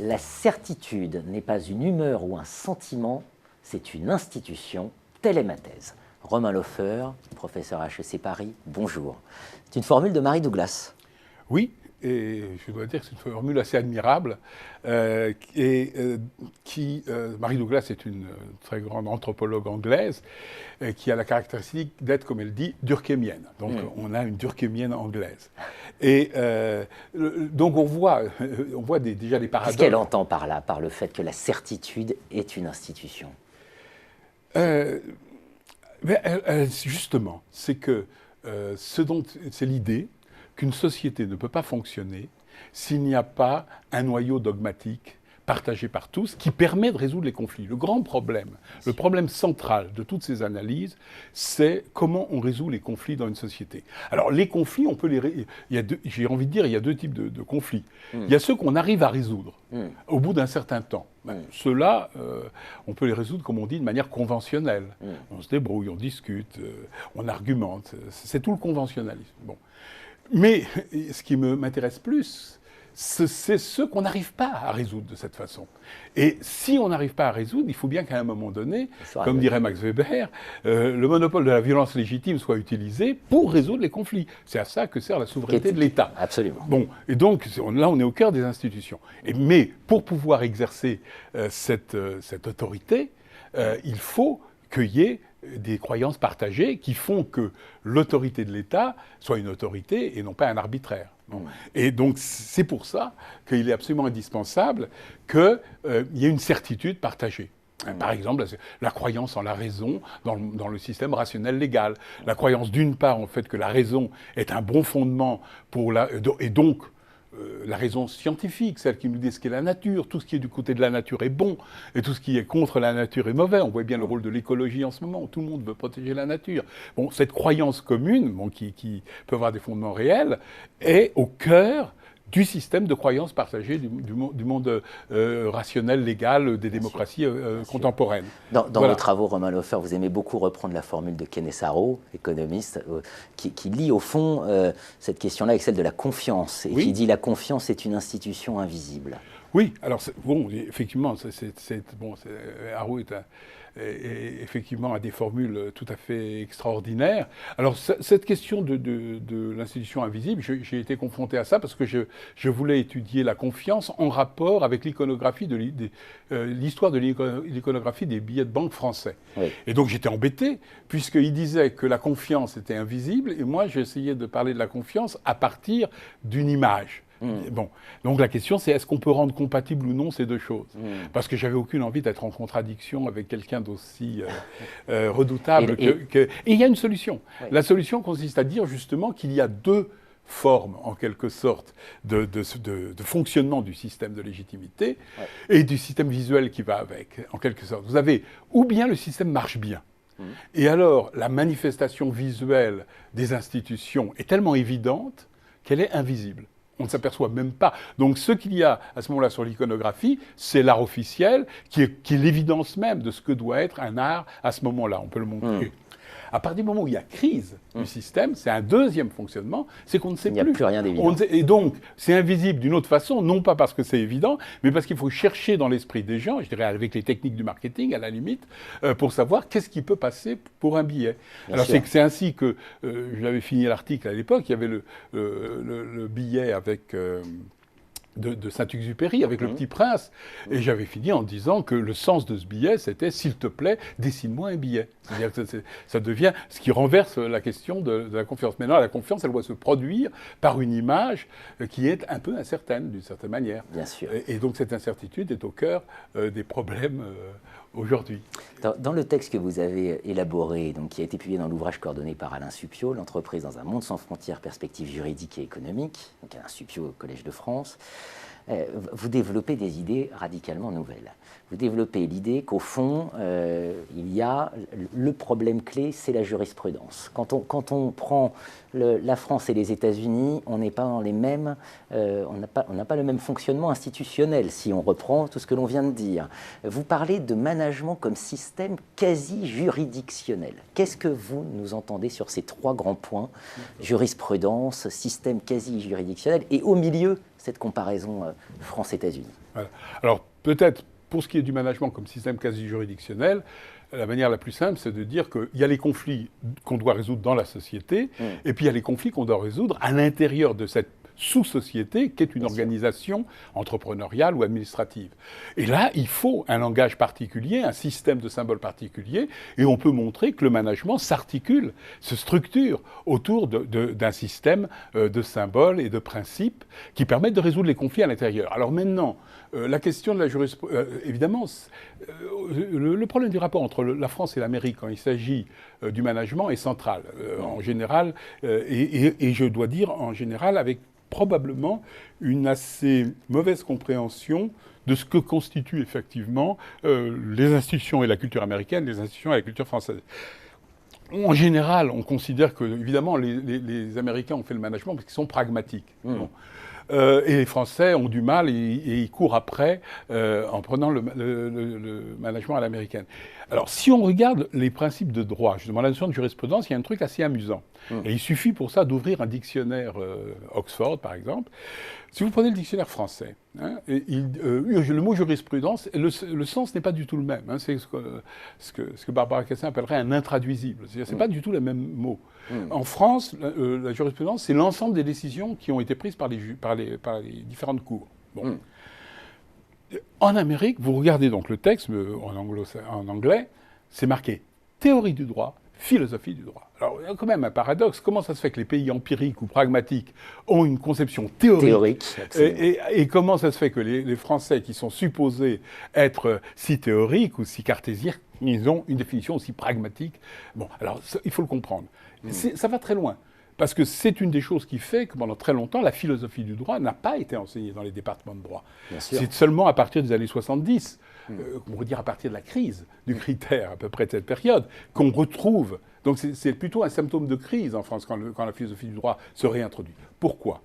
La certitude n'est pas une humeur ou un sentiment, c'est une institution. Telle est ma thèse. Romain Loffer, professeur à HEC Paris, bonjour. C'est une formule de Marie Douglas. Oui, et je dois dire que c'est une formule assez admirable. Marie Douglas est une très grande anthropologue anglaise qui a la caractéristique d'être, comme elle dit, durkheimienne. Donc on a une durkheimienne anglaise. Et donc on voit déjà des paradoxes. Qu'est-ce qu'elle entend par là, par le fait que la certitude est une institution? Justement, c'est que c'est l'idée qu'une société ne peut pas fonctionner s'il n'y a pas un noyau dogmatique partagé par tous qui permet de résoudre les conflits. Le grand problème, le problème central de toutes ces analyses, c'est comment on résout les conflits dans une société. Alors les conflits, on peut j'ai envie de dire, il y a deux types de conflits. Il y a ceux qu'on arrive à résoudre au bout d'un certain temps. Ceux-là, on peut les résoudre, comme on dit, de manière conventionnelle. On se débrouille, on discute, on argumente. C'est tout le conventionnalisme. Bon. Mais ce qui m'intéresse plus, c'est ceux qu'on n'arrive pas à résoudre de cette façon. Et si on n'arrive pas à résoudre, il faut bien qu'à un moment donné, comme dirait Max Weber, le monopole de la violence légitime soit utilisé pour résoudre les conflits. C'est à ça que sert la souveraineté de l'État. Absolument. Bon, et donc là, on est au cœur des institutions. Mais pour pouvoir exercer cette autorité, il faut qu'il y ait des croyances partagées qui font que l'autorité de l'État soit une autorité et non pas un arbitraire. Bon. Et donc c'est pour ça qu'il est absolument indispensable qu'il y ait une certitude partagée. Par exemple, la croyance en la raison dans le système rationnel légal. La croyance d'une part en fait que la raison est un bon fondement et donc la raison scientifique, celle qui nous dit ce qu'est la nature, tout ce qui est du côté de la nature est bon, et tout ce qui est contre la nature est mauvais. On voit bien le rôle de l'écologie en ce moment, où tout le monde veut protéger la nature. Bon, cette croyance commune, qui peut avoir des fondements réels, est au cœur du système de croyances partagées du monde rationnel, légal, des démocraties contemporaines. Dans vos travaux, Romain Loffer, vous aimez beaucoup reprendre la formule de Kenessaro, économiste, qui lie au fond cette question-là avec celle de la confiance, et qui dit la confiance est une institution invisible. Oui, alors bon, effectivement, Arrow effectivement a des formules tout à fait extraordinaires. Alors cette question de l'institution invisible, j'ai été confronté à ça parce que je voulais étudier la confiance en rapport avec l'iconographie l'histoire de l'iconographie des billets de banque français. Oui. Et donc j'étais embêté puisqu'il disait que la confiance était invisible et moi j'essayais de parler de la confiance à partir d'une image. Bon, donc la question c'est est-ce qu'on peut rendre compatibles ou non ces deux choses? Parce que j'avais aucune envie d'être en contradiction avec quelqu'un d'aussi redoutable. Et il y a une solution. Oui. La solution consiste à dire justement qu'il y a deux formes, en quelque sorte, de fonctionnement du système de légitimité et du système visuel qui va avec, en quelque sorte. Vous avez, ou bien le système marche bien. Et alors, la manifestation visuelle des institutions est tellement évidente qu'elle est invisible. On ne s'aperçoit même pas. Donc ce qu'il y a à ce moment-là sur l'iconographie, c'est l'art officiel, qui est l'évidence même de ce que doit être un art à ce moment-là. On peut le montrer. À partir du moment où il y a crise du système, c'est un deuxième fonctionnement, c'est qu'on ne sait plus. Il n'y a plus rien d'évident. Et donc, c'est invisible d'une autre façon, non pas parce que c'est évident, mais parce qu'il faut chercher dans l'esprit des gens, je dirais avec les techniques du marketing, à la limite, pour savoir qu'est-ce qui peut passer pour un billet. Alors, c'est ainsi que, j'avais fini l'article à l'époque, il y avait le billet avec... de Saint-Exupéry, avec le Petit Prince. Et j'avais fini en disant que le sens de ce billet, c'était « s'il te plaît, dessine-moi un billet ». C'est-à-dire que ça devient ce qui renverse la question de la confiance. Maintenant, la confiance, elle doit se produire par une image qui est un peu incertaine, d'une certaine manière. Bien sûr. Et donc cette incertitude est au cœur des problèmes aujourd'hui. Dans le texte que vous avez élaboré, donc, qui a été publié dans l'ouvrage coordonné par Alain Supiot, L'entreprise dans un monde sans frontières, perspectives juridiques et économiques, donc Alain Supiot au Collège de France, vous développez des idées radicalement nouvelles. Vous développez l'idée qu'au fond, il y a le problème clé, c'est la jurisprudence. Quand on prend la France et les États-Unis, on n'est pas dans les mêmes, on n'a pas le même fonctionnement institutionnel, si on reprend tout ce que l'on vient de dire. Vous parlez de management comme système quasi-juridictionnel. Qu'est-ce que vous nous entendez sur ces trois grands points, jurisprudence, système quasi-juridictionnel, et au milieu, cette comparaison France-États-Unis. Voilà. Alors peut-être, pour ce qui est du management comme système quasi-juridictionnel, la manière la plus simple, c'est de dire qu'il y a les conflits qu'on doit résoudre dans la société, et puis il y a les conflits qu'on doit résoudre à l'intérieur de cette sous-société qu'est une organisation entrepreneuriale ou administrative. Et là, il faut un langage particulier, un système de symboles particulier, et on peut montrer que le management s'articule, se structure autour d'un système de symboles et de principes qui permettent de résoudre les conflits à l'intérieur. Alors maintenant, la question de la jurisprudence, évidemment, le problème du rapport entre la France et l'Amérique quand il s'agit du management est central, en général, et je dois dire en général avec probablement une assez mauvaise compréhension de ce que constituent effectivement les institutions et la culture américaine, les institutions et la culture française. En général, on considère que, évidemment, les Américains ont fait le management parce qu'ils sont pragmatiques. Bon. Et les Français ont du mal et ils courent après en prenant le management à l'américaine. Alors, si on regarde les principes de droit, justement, la notion de jurisprudence, il y a un truc assez amusant. Et il suffit pour ça d'ouvrir un dictionnaire Oxford, par exemple. Si vous prenez le dictionnaire français, hein, le mot jurisprudence, le sens n'est pas du tout le même. Hein, c'est ce que Barbara Cassin appellerait un intraduisible. C'est-à-dire, c'est pas du tout le même mot. En France, la jurisprudence, c'est l'ensemble des décisions qui ont été prises par les différentes cours. Bon. En Amérique, vous regardez donc le texte, en anglais, c'est marqué théorie du droit, philosophie du droit. Alors, il y a quand même un paradoxe. Comment ça se fait que les pays empiriques ou pragmatiques ont une conception théorique et comment ça se fait que les Français, qui sont supposés être si théoriques ou si cartésiens, ils ont une définition aussi pragmatique? Bon, alors, il faut le comprendre. Ça va très loin. Parce que c'est une des choses qui fait que pendant très longtemps, la philosophie du droit n'a pas été enseignée dans les départements de droit. C'est seulement à partir des années 70, on pourrait dire à partir de la crise du critère, à peu près de cette période, qu'on retrouve. Donc c'est plutôt un symptôme de crise en France quand la philosophie du droit se réintroduit. Pourquoi ?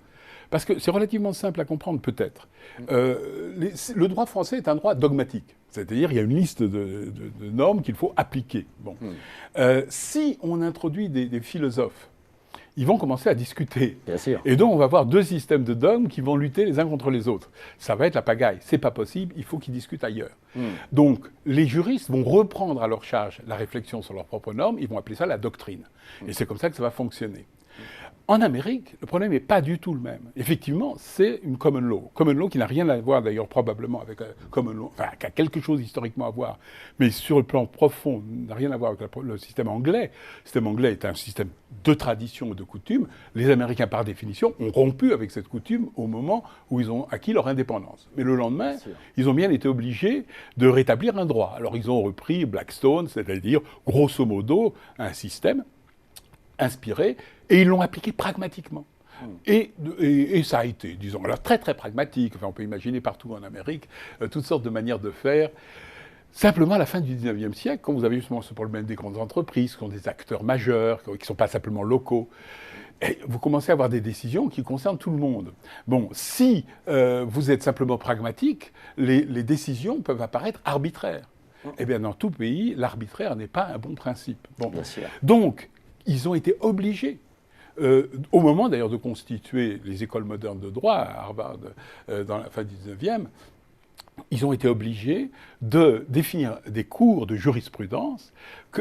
Parce que c'est relativement simple à comprendre, peut-être. Le droit français est un droit dogmatique. C'est-à-dire il y a une liste de normes qu'il faut appliquer. Bon. Si on introduit des philosophes, ils vont commencer à discuter. Bien sûr. Et donc, on va avoir deux systèmes de dogmes qui vont lutter les uns contre les autres. Ça va être la pagaille. C'est pas possible, il faut qu'ils discutent ailleurs. Donc, les juristes vont reprendre à leur charge la réflexion sur leurs propres normes, ils vont appeler ça la doctrine. Et c'est comme ça que ça va fonctionner. En Amérique, le problème n'est pas du tout le même. Effectivement, c'est une common law. Common law qui n'a rien à voir d'ailleurs probablement avec common law, enfin qui a quelque chose historiquement à voir, mais sur le plan profond, n'a rien à voir avec le système anglais. Le système anglais est un système de tradition et de coutume. Les Américains, par définition, ont rompu avec cette coutume au moment où ils ont acquis leur indépendance. Mais le lendemain, ils ont bien été obligés de rétablir un droit. Alors ils ont repris Blackstone, c'est-à-dire grosso modo un système inspiré, et ils l'ont appliqué pragmatiquement. Et ça a été, disons, alors très très pragmatique. Enfin, on peut imaginer partout en Amérique toutes sortes de manières de faire. Simplement, à la fin du 19e siècle, quand vous avez justement ce problème des grandes entreprises, qui sont des acteurs majeurs, qui ne sont pas simplement locaux, et vous commencez à avoir des décisions qui concernent tout le monde. Bon, si vous êtes simplement pragmatique, les décisions peuvent apparaître arbitraires. Eh bien, dans tout pays, l'arbitraire n'est pas un bon principe. Bon. Bien sûr. Donc, ils ont été obligés, au moment d'ailleurs de constituer les écoles modernes de droit à Harvard dans la fin du 19e, ils ont été obligés de définir des cours de jurisprudence,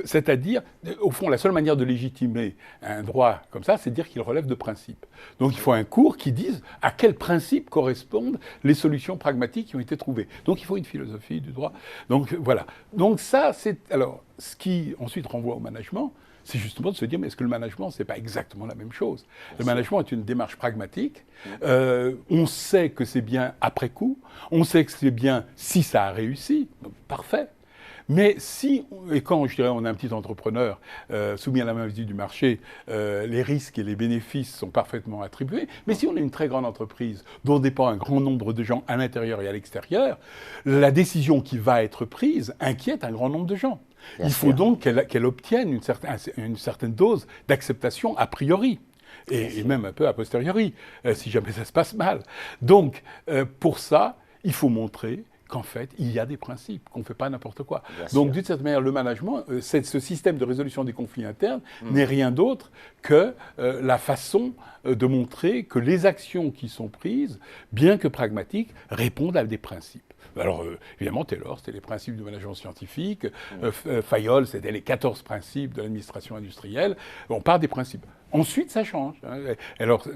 c'est-à-dire, au fond, la seule manière de légitimer un droit comme ça, c'est de dire qu'il relève de principes. Donc il faut un cours qui dise à quels principes correspondent les solutions pragmatiques qui ont été trouvées. Donc il faut une philosophie du droit. Donc voilà. Donc ça, c'est... Alors, ce qui ensuite renvoie au management, c'est justement de se dire, mais est-ce que le management, c'est pas exactement la même chose? Le management est une démarche pragmatique. On sait que c'est bien après coup. On sait que c'est bien si ça a réussi. Parfait. Mais si, et quand, je dirais, on est un petit entrepreneur soumis à la même visite du marché, les risques et les bénéfices sont parfaitement attribués. Mais si on est une très grande entreprise dont dépend un grand nombre de gens à l'intérieur et à l'extérieur, la décision qui va être prise inquiète un grand nombre de gens. Il faut donc qu'elle obtienne une certaine dose d'acceptation a priori, et même un peu a posteriori, si jamais ça se passe mal. Donc, pour ça, il faut montrer qu'en fait, il y a des principes, qu'on ne fait pas n'importe quoi. Bien Donc, sûr. d'une certaine manière, le management, ce système de résolution des conflits internes n'est rien d'autre que la façon de montrer que les actions qui sont prises, bien que pragmatiques, répondent à des principes. Alors, évidemment, Taylor, c'était les principes du management scientifique. Fayol, c'était les 14 principes de l'administration industrielle. On part des principes. Ensuite, ça change. Hein. Alors,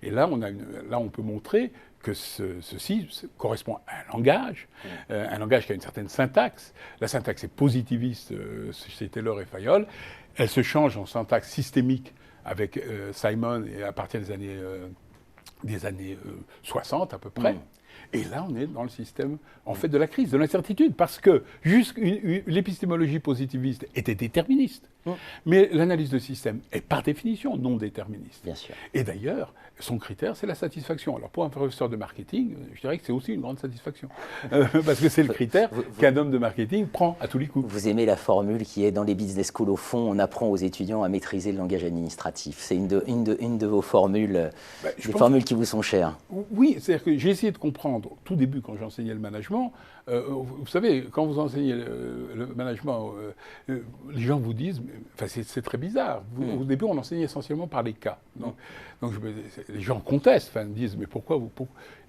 et là, on peut montrer que ceci correspond à un langage qui a une certaine syntaxe. La syntaxe est positiviste chez Taylor et Fayol. Elle se change en syntaxe systémique avec Simon et à partir des années 60 à peu près. Et là, on est dans le système, en fait, de la crise, de l'incertitude, parce que l'épistémologie positiviste était déterministe, mais l'analyse de système est par définition non déterministe. Bien sûr. Et d'ailleurs, son critère, c'est la satisfaction. Alors pour un professeur de marketing, je dirais que c'est aussi une grande satisfaction, parce que c'est le critère qu'un homme de marketing prend à tous les coups. Vous aimez la formule qui est dans les business schools, au fond, on apprend aux étudiants à maîtriser le langage administratif. C'est une de vos formules, des formules qui vous sont chères. Oui, c'est-à-dire que j'ai essayé de comprendre, au tout début, quand j'enseignais le management, vous savez, quand vous enseignez le management, les gens vous disent, enfin c'est très bizarre, au début on enseignait essentiellement par les cas. Donc les gens contestent, enfin disent, mais pourquoi vous...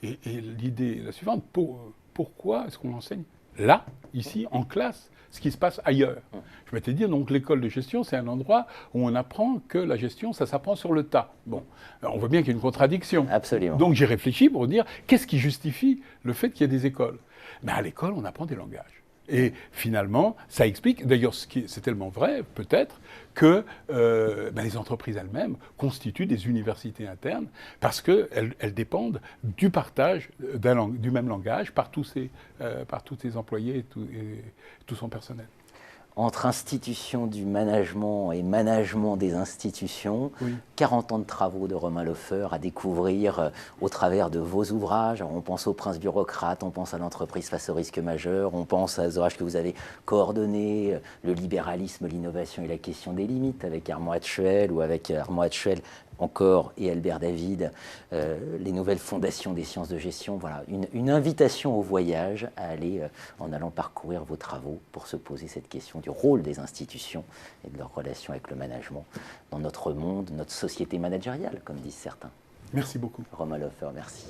Et l'idée est la suivante, pourquoi est-ce qu'on enseigne là, ici, en classe, ce qui se passe ailleurs? Je m'étais dit, donc l'école de gestion, c'est un endroit où on apprend que la gestion, ça s'apprend sur le tas. Bon, alors on voit bien qu'il y a une contradiction. Absolument. Donc j'ai réfléchi pour dire, qu'est-ce qui justifie le fait qu'il y ait des écoles? Ben, à l'école, on apprend des langages. Et finalement, ça explique, d'ailleurs, c'est tellement vrai, peut-être, que les entreprises elles-mêmes constituent des universités internes parce qu'elles dépendent du partage du même langage par tous ses employés et tout son personnel. Entre institutions du management et management des institutions, 40 ans de travaux de Romain Lefeur à découvrir au travers de vos ouvrages. Alors, on pense au Prince bureaucrate, on pense à l'entreprise face au risque majeur, on pense aux ouvrages que vous avez coordonnés, le libéralisme, l'innovation et la question des limites avec Armand Hatchuel ou avec Armand Hatchuel encore et Albert David, les nouvelles fondations des sciences de gestion. Voilà, une invitation au voyage à aller en allant parcourir vos travaux pour se poser cette question du rôle des institutions et de leur relation avec le management dans notre monde, notre société managériale, comme disent certains. Merci beaucoup. Romain Lefeur, merci.